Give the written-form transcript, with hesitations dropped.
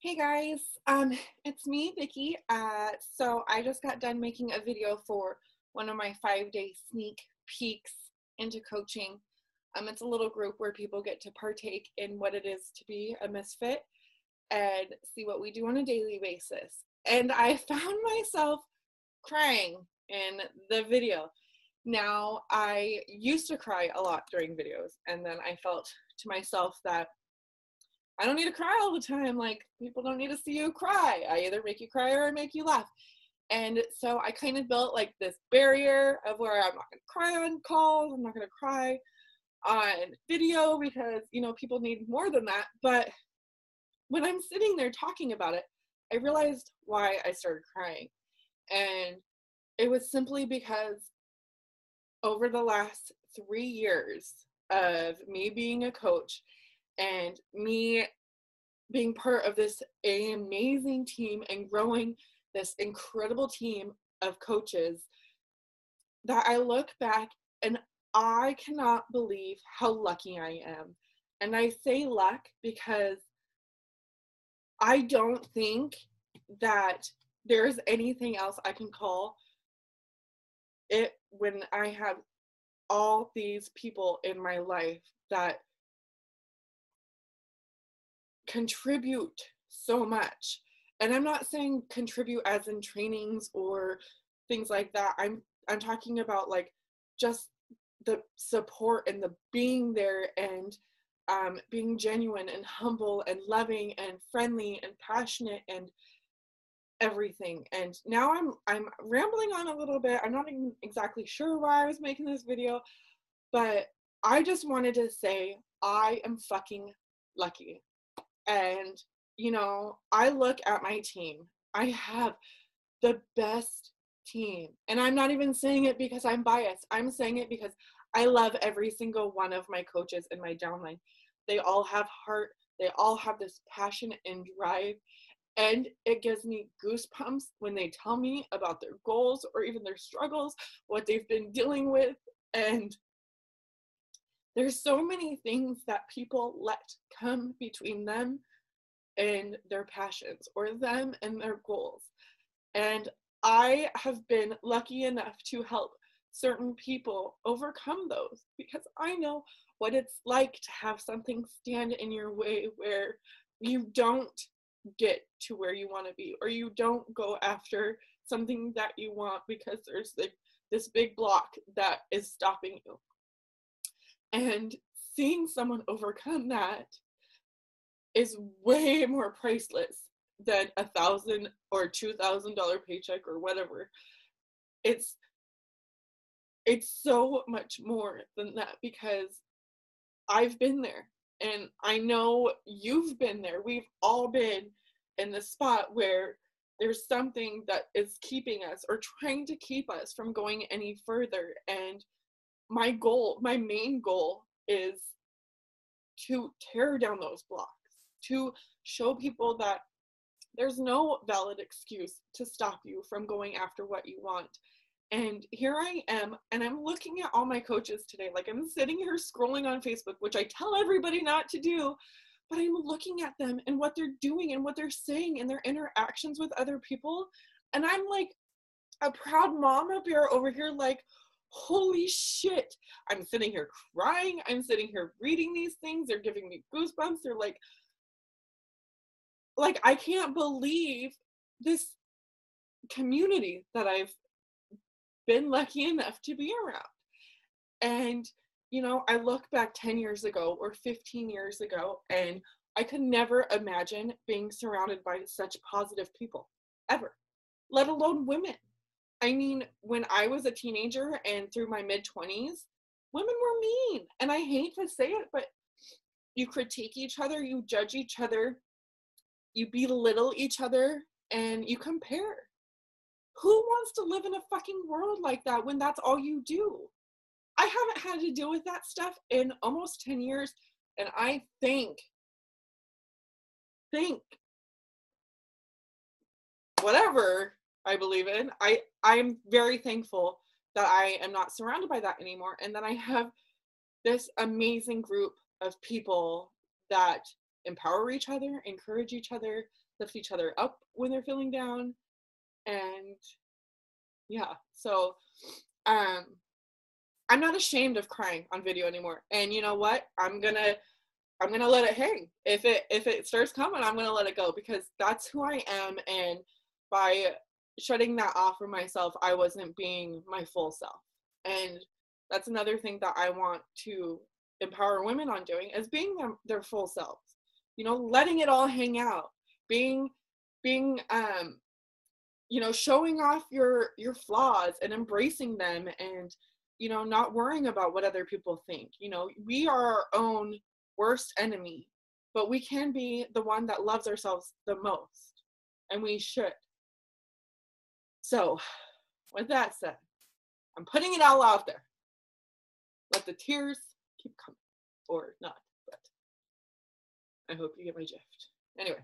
Hey guys, it's me, Vicki. So I just got done making a video for one of my 5-day sneak peeks into coaching. It's a little group where people get to partake in what it is to be a misfit and see what we do on a daily basis. And I found myself crying in the video. Now, I used to cry a lot during videos, and then I felt to myself that I don't need to cry all the time. Like, people don't need to see you cry. I either make you cry or I make you laugh. And so I kind of built like this barrier of where I'm not going to cry on calls. I'm not going to cry on video because, people need more than that. But when I'm sitting there talking about it, I realized why I started crying. And it was simply because over the last 3 years of me being a coach and me being part of this amazing team and growing this incredible team of coaches, that I look back and I cannot believe how lucky I am. And I say luck because I don't think that there's anything else I can call it when I have all these people in my life that contribute so much. And I'm not saying contribute as in trainings or things like that. I'm talking about like just the support and the being there and being genuine and humble and loving and friendly and passionate and everything. And now I'm rambling on a little bit. I'm not even exactly sure why I was making this video, but I just wanted to say I am fucking lucky. And, I look at my team. I have the best team. And I'm not even saying it because I'm biased. I'm saying it because I love every single one of my coaches in my downline. They all have heart. They all have this passion and drive. And it gives me goosebumps when they tell me about their goals or even their struggles, what they've been dealing with. And there's so many things that people let come between them and their passions or them and their goals. And I have been lucky enough to help certain people overcome those because I know what it's like to have something stand in your way where you don't get to where you want to be or you don't go after something that you want because there's like this big block that is stopping you. And seeing someone overcome that is way more priceless than $1,000 or $2,000 paycheck or whatever. It's so much more than that because I've been there and I know you've been there. We've all been in the spot where there's something that is keeping us or trying to keep us from going any further. And my main goal is to tear down those blocks, to show people that there's no valid excuse to stop you from going after what you want. And here I am, and I'm looking at all my coaches today. Like, I'm sitting here scrolling on Facebook, which I tell everybody not to do, but I'm looking at them and what they're doing and what they're saying and their interactions with other people. And I'm like a proud mama bear over here, like, holy shit. I'm sitting here crying. I'm sitting here reading these things. They're giving me goosebumps. They're like I can't believe this community that I've been lucky enough to be around. And, I look back 10 years ago or 15 years ago, and I could never imagine being surrounded by such positive people, ever, let alone women. I mean, when I was a teenager and through my mid-20s, women were mean. And I hate to say it, but you critique each other, you judge each other, you belittle each other, and you compare. Who wants to live in a fucking world like that when that's all you do? I haven't had to deal with that stuff in almost 10 years, and I think whatever I believe in, I'm very thankful that I am not surrounded by that anymore, and that I have this amazing group of people that empower each other, encourage each other, lift each other up when they're feeling down. And yeah, so I'm not ashamed of crying on video anymore. And you know what? I'm gonna let it hang. If it starts coming, I'm gonna let it go, because that's who I am. And by shutting that off for myself, I wasn't being my full self. And that's another thing that I want to empower women on doing, is being their full selves. You know, letting it all hang out, being you know, showing off your flaws and embracing them, and you know, not worrying about what other people think. You know, we are our own worst enemy, but we can be the one that loves ourselves the most, and we should. So with that said, I'm putting it all out there. Let the tears keep coming, or not, but I hope you get my drift. Anyways,